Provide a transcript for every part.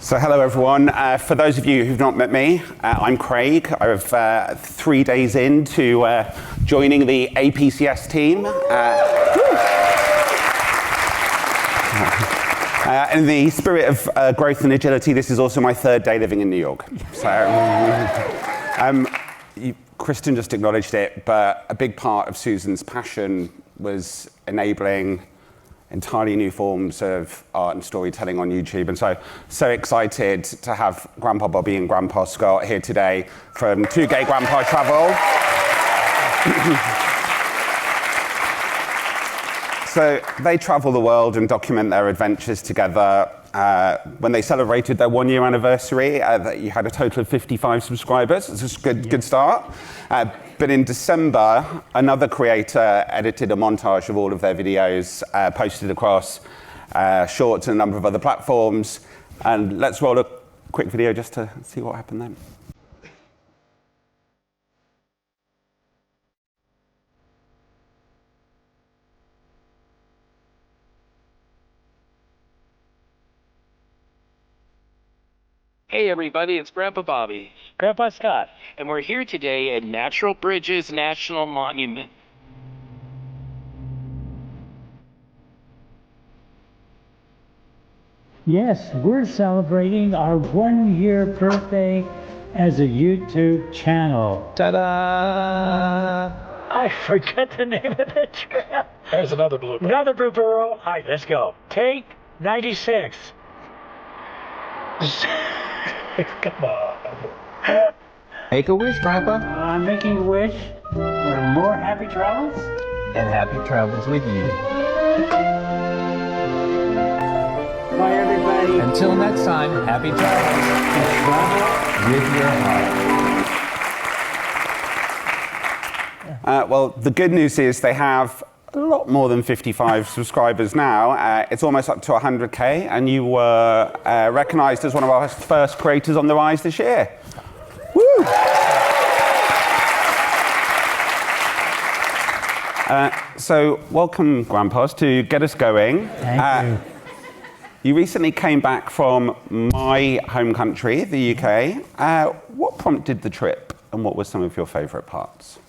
So hello everyone. For those of you who've not met me, I'm Craig. I'm 3 days into joining the APCS team. In the spirit of growth and agility, this is also my third day living in New York. So, Kristen just acknowledged it, but a big part of Susan's passion was enabling entirely new forms of art and storytelling on YouTube. And so excited to have Grandpa Bobby and Grandpa Scott here today from Two Gay Grandpa Travel. So they travel the world and document their adventures together. When they celebrated their 1 year anniversary, you had a total of 55 subscribers. It's a good start. But in December, another creator edited a montage of all of their videos, posted across Shorts and a number of other platforms. And let's roll a quick video just to see what happened then. Hey everybody, it's Grandpa Bobby. Grandpa Scott. And we're here today at Natural Bridges National Monument. Yes, we're celebrating our 1 year birthday as a YouTube channel. Ta-da! I forgot the name of the trail. There's another blooper. Another blooper. All right, let's go. Take 96. Come on. Make a wish, Grandpa. I'm making a wish for more happy travels. And happy travels with you. Bye, everybody. Until next time, happy travels. And travel With your heart. Well, the good news is they have a lot more than 55 subscribers now. It's almost up to 100K, and you were recognized as one of our first creators on the rise this year. Woo! So welcome, Grandpas, to get us going. Thank you. You recently came back from my home country, the UK. What prompted the trip, and what were some of your favorite parts?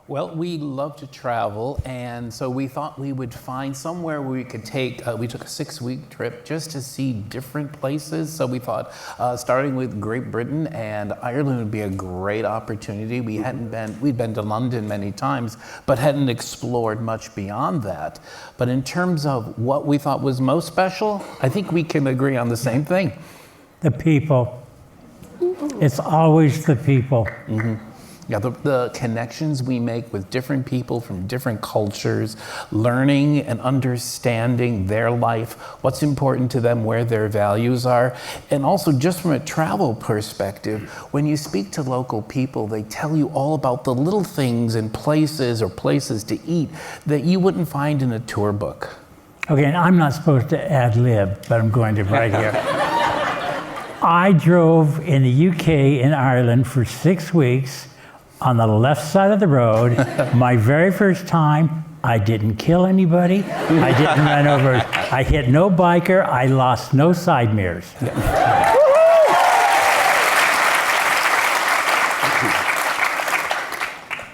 Well, we love to travel, and so we thought we would find somewhere where we could take, we took a 6-week trip just to see different places. So we thought starting with Great Britain and Ireland would be a great opportunity. We'd been to London many times, but hadn't explored much beyond that. But in terms of what we thought was most special, I think we can agree on the same thing. The people. It's always the people. Mm-hmm. Yeah, the connections we make with different people from different cultures, learning and understanding their life, what's important to them, where their values are. And also just from a travel perspective, when you speak to local people, they tell you all about the little things and places or places to eat that you wouldn't find in a tour book. Okay, and I'm not supposed to ad lib, but I'm going to right here. I drove in the UK and Ireland for 6 weeks on the left side of the road. My very first time, I didn't kill anybody. I didn't run over. I hit no biker. I lost no side mirrors.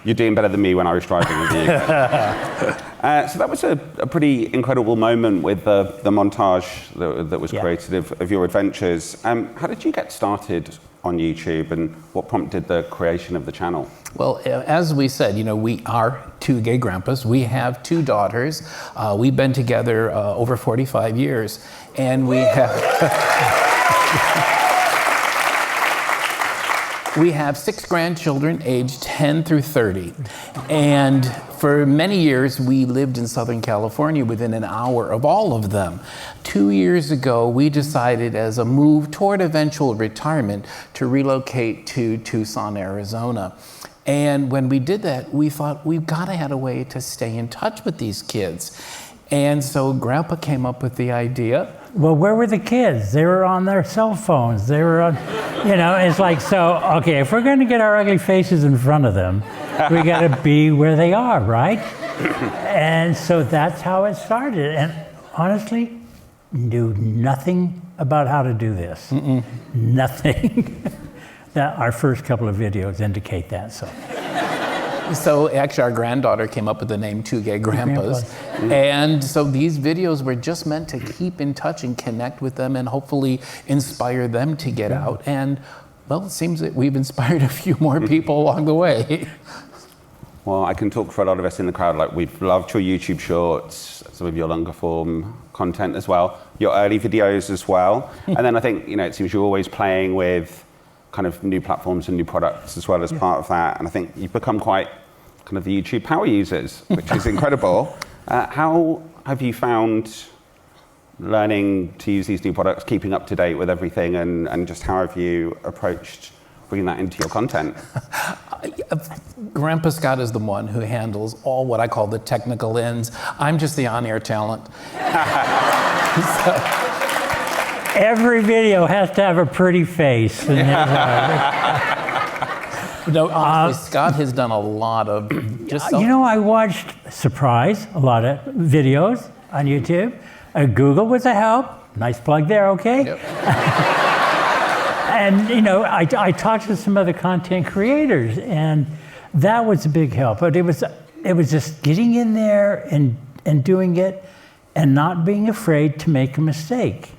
You're doing better than me when I was driving with you. So that was a pretty incredible moment with the montage that was created of your adventures. How did you get started on YouTube, and what prompted the creation of the channel? Well, as we said, we are two gay grandpas. We have 2 daughters. We've been together over 45 years, and we have 6 grandchildren aged 10 through 30. And for many years, we lived in Southern California within an hour of all of them. 2 years ago, we decided as a move toward eventual retirement to relocate to Tucson, Arizona. And when we did that, we thought we've got to have a way to stay in touch with these kids. And so Grandpa came up with the idea. Well, where were the kids? They were on their cell phones. They were on, it's like, so, okay, if we're going to get our ugly faces in front of them, we got to be where they are, right? And so that's how it started. And honestly, knew nothing about how to do this. Nothing. That our first couple of videos indicate that. So actually our granddaughter came up with the name Two Gay Grandpas. And so these videos were just meant to keep in touch and connect with them and hopefully inspire them to get out. And well, it seems that we've inspired a few more people along the way. Well, I can talk for a lot of us in the crowd. Like, we've loved your YouTube shorts, some of your longer form content as well, your early videos as well. And then I think, it seems you're always playing with kind of new platforms and new products as well as part of that. And I think you've become quite kind of the YouTube power users, which is incredible. How have you found learning to use these new products, keeping up to date with everything, and just how have you approached bringing that into your content? Grandpa Scott is the one who handles all what I call the technical ends. I'm just the on-air talent. Every video has to have a pretty face. No, honestly, Scott has done a lot of just I watched, surprise, a lot of videos on YouTube. Google was a help. Nice plug there, okay? Yep. And I talked to some other content creators, and that was a big help. But it was just getting in there and doing it, and not being afraid to make a mistake,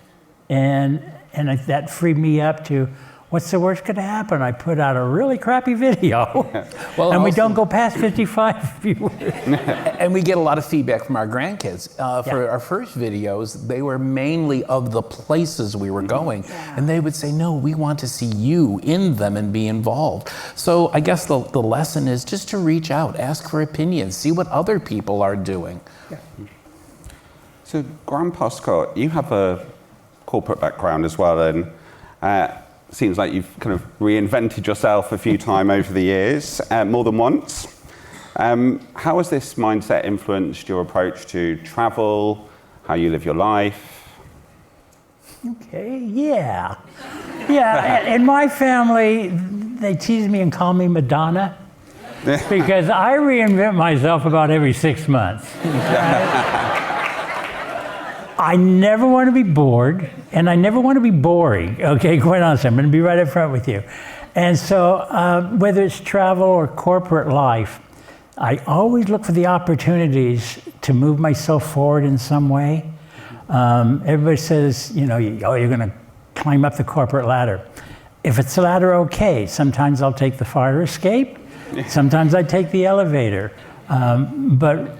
and that freed me up to, what's the worst going to happen? I put out a really crappy video, and we don't go past 55 viewers. And we get a lot of feedback from our grandkids. For our first videos, they were mainly of the places we were going. And they would say, no, we want to see you in them and be involved. So I guess the lesson is just to reach out, ask for opinions, see what other people are doing. Yeah. So Grandpa Scott, you have a corporate background as well, and seems like you've kind of reinvented yourself a few times over the years, more than once. How has this mindset influenced your approach to travel, how you live your life? Okay, yeah. In my family, they tease me and call me Madonna because I reinvent myself about every 6 months. I never want to be bored, and I never want to be boring, okay, quite honestly. I'm going to be right up front with you. And so whether it's travel or corporate life, I always look for the opportunities to move myself forward in some way. Everybody says, you're going to climb up the corporate ladder. If it's a ladder, okay. Sometimes I'll take the fire escape. Sometimes I take the elevator. But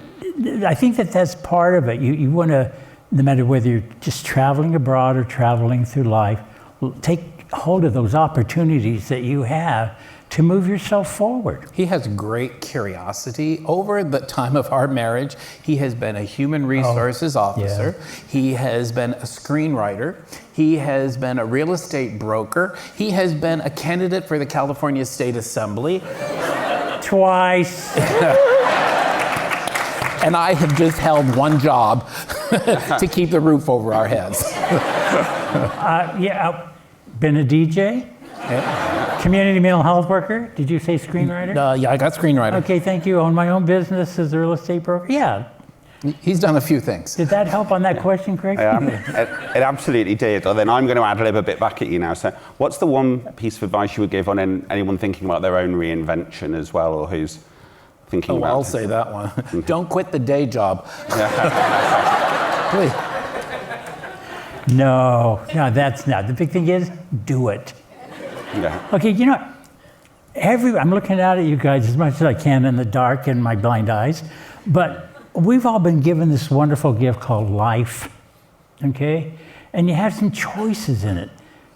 I think that's part of it. You want to, no matter whether you're just traveling abroad or traveling through life, take hold of those opportunities that you have to move yourself forward. He has great curiosity. Over the time of our marriage, he has been a human resources officer. Yeah. He has been a screenwriter. He has been a real estate broker. He has been a candidate for the California State Assembly. Twice. And I have just held one job to keep the roof over our heads. Been a DJ, community mental health worker. Did you say screenwriter? Yeah, I got screenwriter. Okay, thank you. Own my own business as a real estate broker. Yeah. He's done a few things. Did that help on that question, Craig? It absolutely did. Then I'm going to ad-lib a bit back at you now. So what's the one piece of advice you would give on anyone thinking about their own reinvention as well, or who's thinking about I'll say that one. Don't quit the day job. Please. No, that's not. The big thing is, do it. Yeah. Okay, I'm looking out at you guys as much as I can in the dark in my blind eyes, but we've all been given this wonderful gift called life, okay? And you have some choices in it.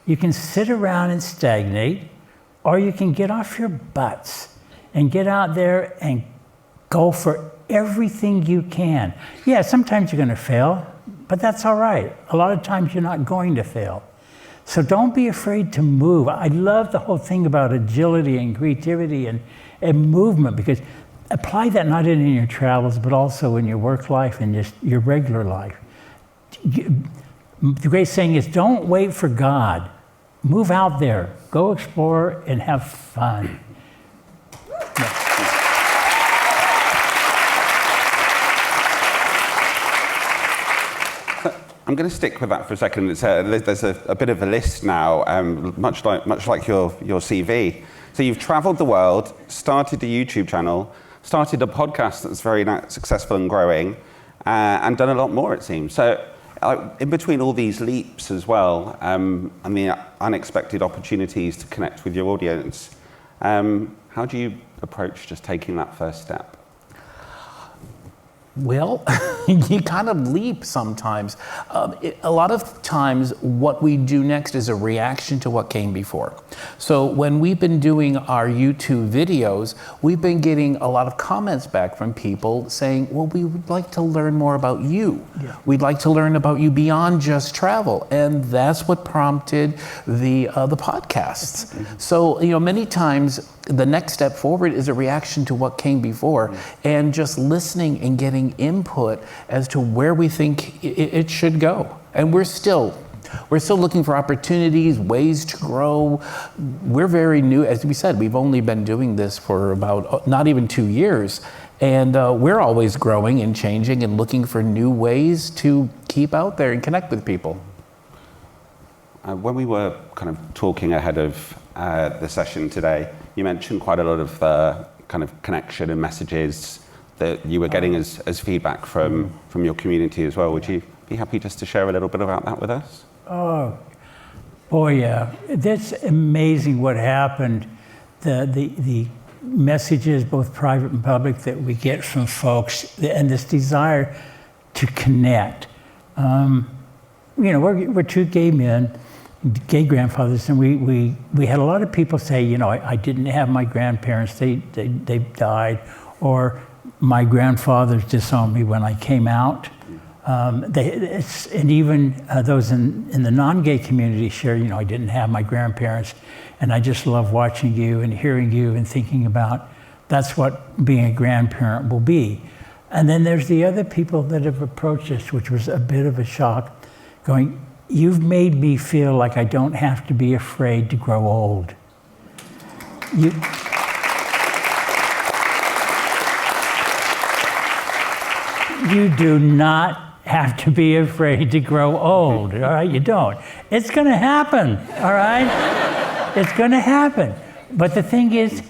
You can sit around and stagnate, or you can get off your butts and get out there and go for everything you can. Yeah, sometimes you're going to fail, but that's all right. A lot of times you're not going to fail. So don't be afraid to move. I love the whole thing about agility and creativity and movement, because apply that not only in your travels, but also in your work life and just your regular life. The great saying is, don't wait for God. Move out there, go explore and have fun. I'm going to stick with that for a second. There's a bit of a list now, much like your CV. So you've traveled the world, started a YouTube channel, started a podcast that's very successful and growing, and done a lot more, it seems. So in between all these leaps as well, and the unexpected opportunities to connect with your audience, how do you approach just taking that first step? Well, you kind of leap sometimes. A lot of times what we do next is a reaction to what came before. So when we've been doing our YouTube videos, we've been getting a lot of comments back from people saying, well, we would like to learn more about you. Yeah. We'd like to learn about you beyond just travel. And that's what prompted the podcasts. Mm-hmm. So, many times the next step forward is a reaction to what came before, and just listening and getting input as to where we think it should go. And we're still looking for opportunities, ways to grow. We're very new. As we said, we've only been doing this for about not even 2 years. And we're always growing and changing and looking for new ways to keep out there and connect with people. When we were kind of talking ahead of the session today, you mentioned quite a lot of the kind of connection and messages that you were getting as feedback from your community as well. Would you be happy just to share a little bit about that with us? Oh, boy, yeah. That's amazing what happened. The messages, both private and public, that we get from folks, and this desire to connect. We're two gay men, gay grandfathers, and we had a lot of people say, I didn't have my grandparents, they died, or my grandfathers disowned me when I came out. And even those in the non-gay community share, I didn't have my grandparents, and I just love watching you and hearing you and thinking about that's what being a grandparent will be. And then there's the other people that have approached us, which was a bit of a shock, going, you've made me feel like I don't have to be afraid to grow old. You do not have to be afraid to grow old, all right? You don't. It's going to happen, all right? It's going to happen. But the thing is,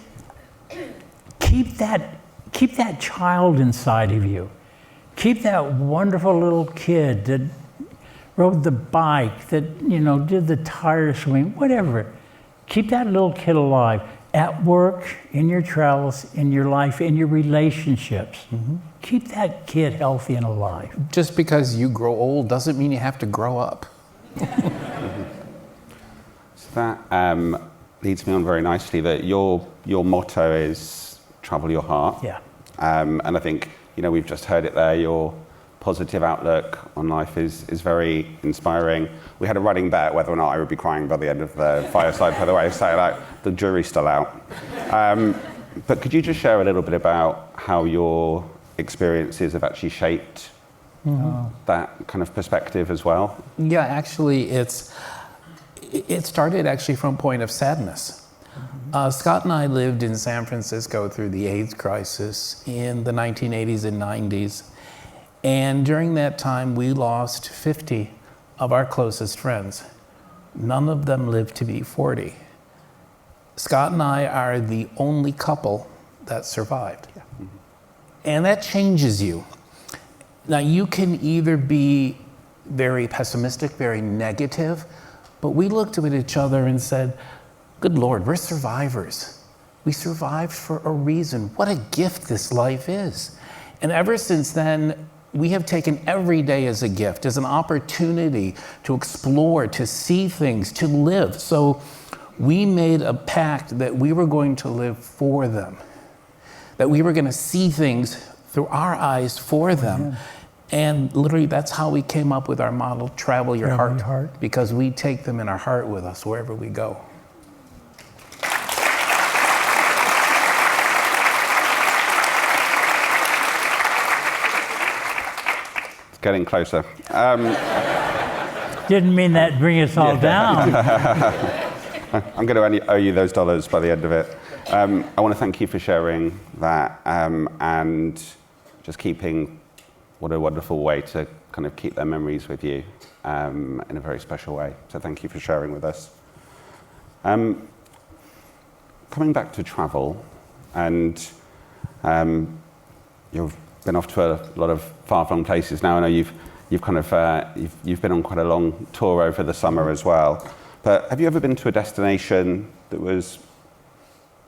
keep that child inside of you. Keep that wonderful little kid that rode the bike, that did the tire swing, whatever. Keep that little kid alive at work, in your travels, in your life, in your relationships. Mm-hmm. Keep that kid healthy and alive. Just because you grow old doesn't mean you have to grow up. So that leads me on very nicely that your motto is travel your heart. Yeah. And I think, we've just heard it there, your positive outlook on life is very inspiring. We had a running bet whether or not I would be crying by the end of the Fireside, by the way, so the jury's still out. But could you just share a little bit about how your experiences have actually shaped that kind of perspective as well? Yeah, actually, it started actually from a point of sadness. Scott and I lived in San Francisco through the AIDS crisis in the 1980s and 90s. And during that time, we lost 50 of our closest friends. None of them lived to be 40. Scott and I are the only couple that survived. Yeah. Mm-hmm. And that changes you. Now, you can either be very pessimistic, very negative, but we looked at each other and said, good Lord, we're survivors. We survived for a reason. What a gift this life is. And ever since then, we have taken every day as a gift, as an opportunity to explore, to see things, to live. So we made a pact that we were going to live for them, that we were going to see things through our eyes for them. Yeah. And literally, that's how we came up with our model, Travel Your Heart, because we take them in our heart with us wherever we go. Getting closer. Didn't mean that bring us all down. I'm going to owe you those dollars by the end of it. I want to thank you for sharing that and just keeping what a wonderful way to kind of keep their memories with you in a very special way. So thank you for sharing with us. Coming back to travel, and you've been off to a lot of far-flung places now. I know you've kind of you've been on quite a long tour over the summer as well. But have you ever been to a destination that was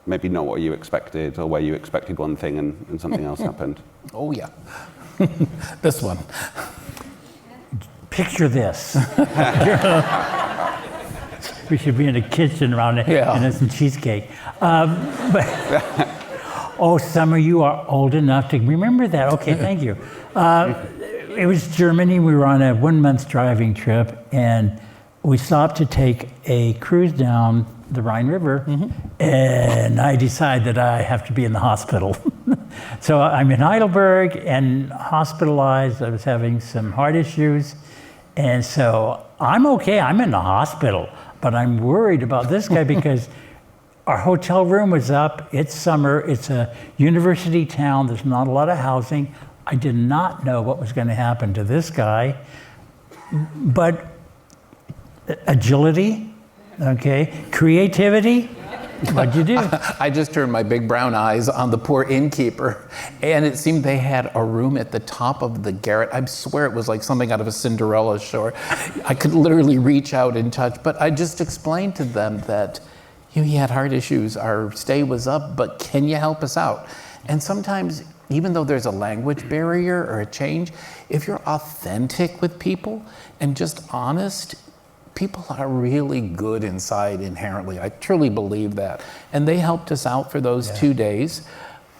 maybe not what you expected, or where you expected one thing and something else happened? Oh yeah, this one. Picture this. We should be in a kitchen around it and have some cheesecake. Oh, Summer, you are old enough to remember that. Okay, thank you. It was Germany. We were on a 1-month driving trip, and we stopped to take a cruise down the Rhine River, and I decided that I have to be in the hospital. So I'm in Heidelberg and hospitalized. I was having some heart issues, and so I'm okay. I'm in the hospital, but I'm worried about this guy because our hotel room was up. It's summer. It's a university town. There's not a lot of housing. I did not know what was going to happen to this guy, but agility, okay, creativity. What'd you do? I just turned my big brown eyes on the poor innkeeper, and it seemed they had a room at the top of the garret. I swear it was like something out of a Cinderella story. I could literally reach out and touch, but I just explained to them that he had heart issues, our stay was up, but can you help us out? And sometimes, even though there's a language barrier or a change, if you're authentic with people and just honest, people are really good inside inherently. I truly believe that. And they helped us out for those 2 days.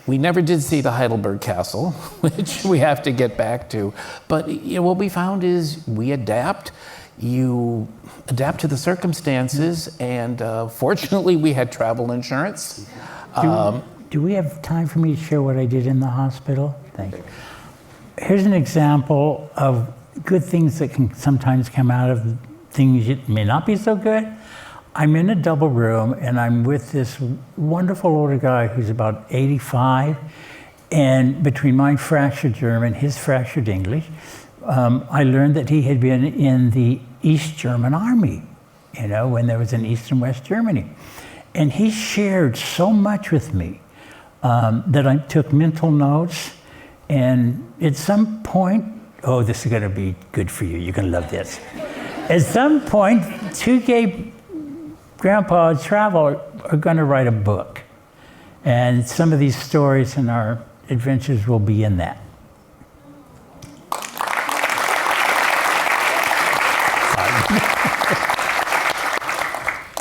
We never did see the Heidelberg Castle, which we have to get back to. But what we found is we adapt. You adapt to the circumstances, and fortunately we had travel insurance. Do we have time for me to share what I did in the hospital? Thanks. Here's an example of good things that can sometimes come out of things that may not be so good. I'm in a double room, and I'm with this wonderful older guy who's about 85, and between my fractured German, his fractured English, I learned that he had been in the East German Army, when there was an East and West Germany. And he shared so much with me that I took mental notes, and at some point, oh, this is gonna be good for you, you're gonna love this. At some point, 2 gay grandpas travel are gonna write a book. And some of these stories in our adventures will be in that.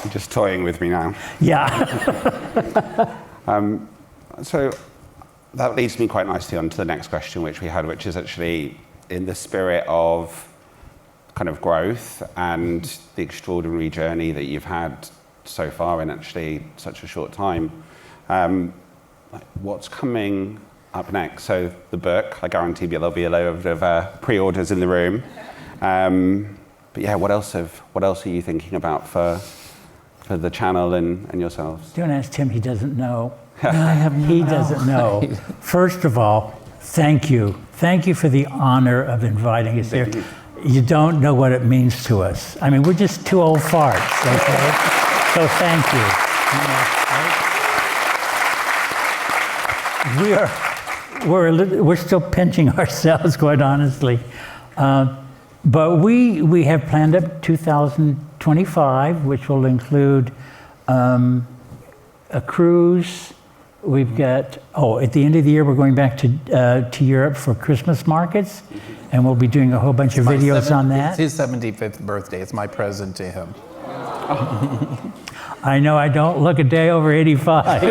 You're just toying with me now. Yeah. So that leads me quite nicely on to the next question which we had, which is actually in the spirit of kind of growth and the extraordinary journey that you've had so far in actually such a short time. What's coming up next? So the book, I guarantee there'll be a load of pre-orders in the room. But yeah, what else are you thinking about for the channel and yourselves? Don't ask Tim, he doesn't know. He doesn't know. First of all, thank you. Thank you for the honor of inviting us here. You don't know what it means to us. I mean, we're just 2 old farts, okay? So thank you. We're still pinching ourselves, quite honestly. But we have planned up 2025, which will include a cruise. We've got, at the end of the year, we're going back to Europe for Christmas markets, and we'll be doing a whole bunch of videos on that. It's his 75th birthday. It's my present to him. I know I don't look a day over 85.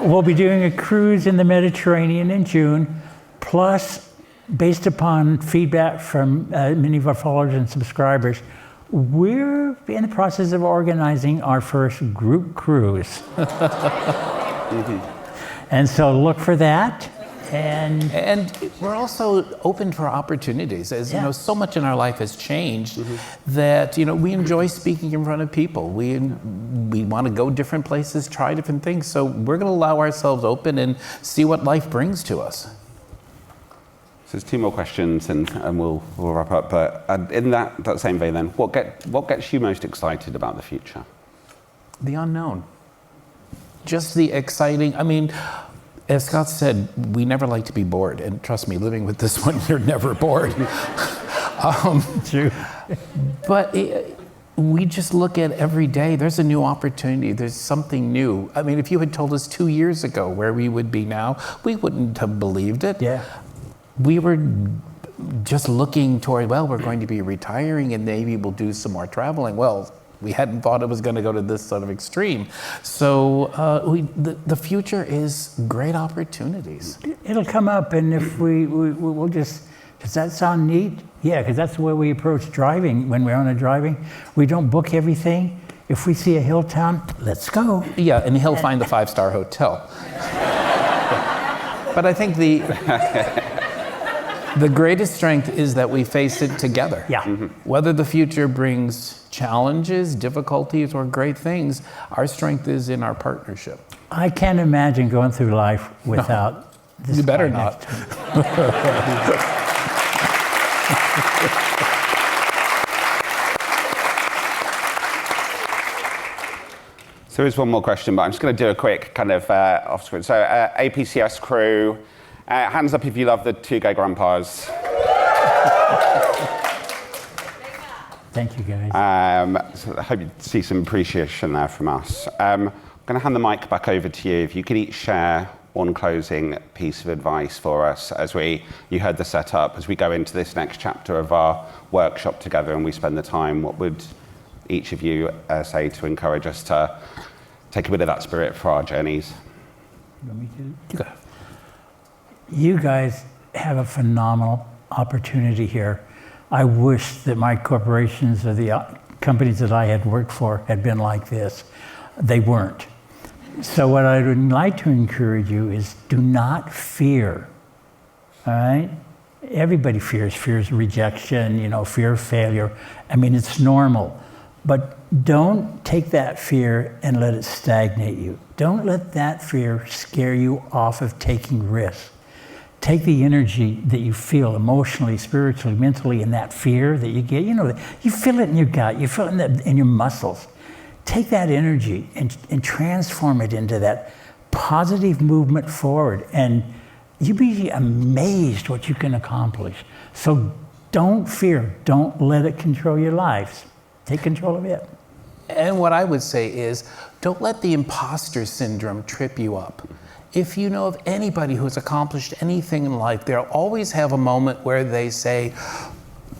We'll be doing a cruise in the Mediterranean in June, plus, based upon feedback from many of our followers and subscribers, we're in the process of organizing our first group cruise. And so look for that. And we're also open for opportunities. As you Yeah. know, so much in our life has changed that we enjoy speaking in front of people. We want to go different places, try different things. So we're going to allow ourselves open and see what life brings to us. So there's 2 more questions, and we'll wrap up. But in that same vein, then, what gets you most excited about the future? The unknown. Just the exciting. I mean, as Scott said, we never like to be bored. And trust me, living with this one, you're never bored. True. But we just look at every day, there's a new opportunity, there's something new. I mean, if you had told us 2 years ago where we would be now, we wouldn't have believed it. Yeah. We were just looking toward, well, we're going to be retiring and maybe we'll do some more traveling. Well, we hadn't thought it was going to go to this sort of extreme. So the future is great opportunities. It'll come up, and if we'll just, does that sound neat? Yeah, because that's the way we approach driving when we're on a driving. We don't book everything. If we see a hill town, let's go. Yeah, and he'll find the 5-star hotel. But I think the greatest strength is that we face it together. Yeah. Whether the future brings challenges, difficulties, or great things, our strength is in our partnership. I can't imagine going through life without this. You better guy not. next to me. So there is one more question, but I'm just going to do a quick kind of off screen. So APCS crew, hands up if you love the 2 Gay Grandpas. Thank you, guys. So I hope you see some appreciation there from us. I'm going to hand the mic back over to you. If you could each share one closing piece of advice for us as you heard the setup, as we go into this next chapter of our workshop together and we spend the time, what would each of you say to encourage us to take a bit of that spirit for our journeys? You want me to? You guys have a phenomenal opportunity here. I wish that my corporations or the companies that I had worked for had been like this. They weren't. So what I would like to encourage you is do not fear, all right? Everybody fears rejection, fear of failure. I mean, it's normal. But don't take that fear and let it stagnate you. Don't let that fear scare you off of taking risks. Take the energy that you feel emotionally, spiritually, mentally, in that fear that you get. You feel it in your gut, you feel it in your muscles. Take that energy and transform it into that positive movement forward. And you'll be amazed what you can accomplish. So don't fear. Don't let it control your lives. Take control of it. And what I would say is, don't let the imposter syndrome trip you up. If you know of anybody who's accomplished anything in life, they'll always have a moment where they say,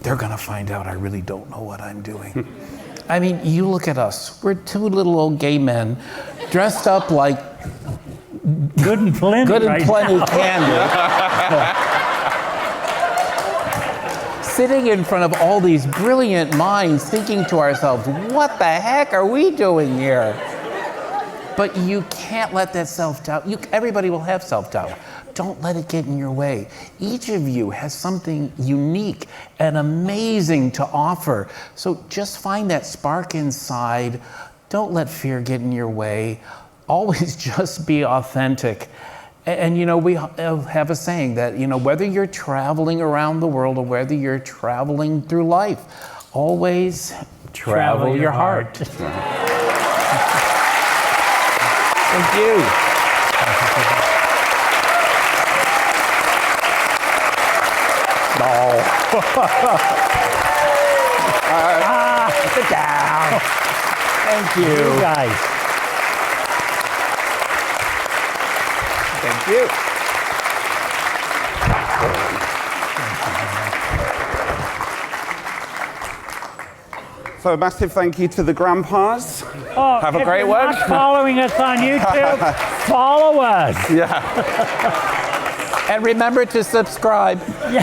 they're gonna find out I really don't know what I'm doing. I mean, you look at us. We're 2 little old gay men dressed up like good and plenty candy. Sitting in front of all these brilliant minds thinking to ourselves, what the heck are we doing here? But you can't let that self-doubt, everybody will have self-doubt. Don't let it get in your way. Each of you has something unique and amazing to offer. So just find that spark inside. Don't let fear get in your way. Always just be authentic. And we have a saying that, whether you're traveling around the world or whether you're traveling through life, always travel your heart. Thank you. Sit down. Thank you. You guys. Thank you. So a massive thank you to the Grandpas. Oh, Have a great if one. you're not following us on YouTube, follow us. Yeah. And remember to subscribe. Yeah.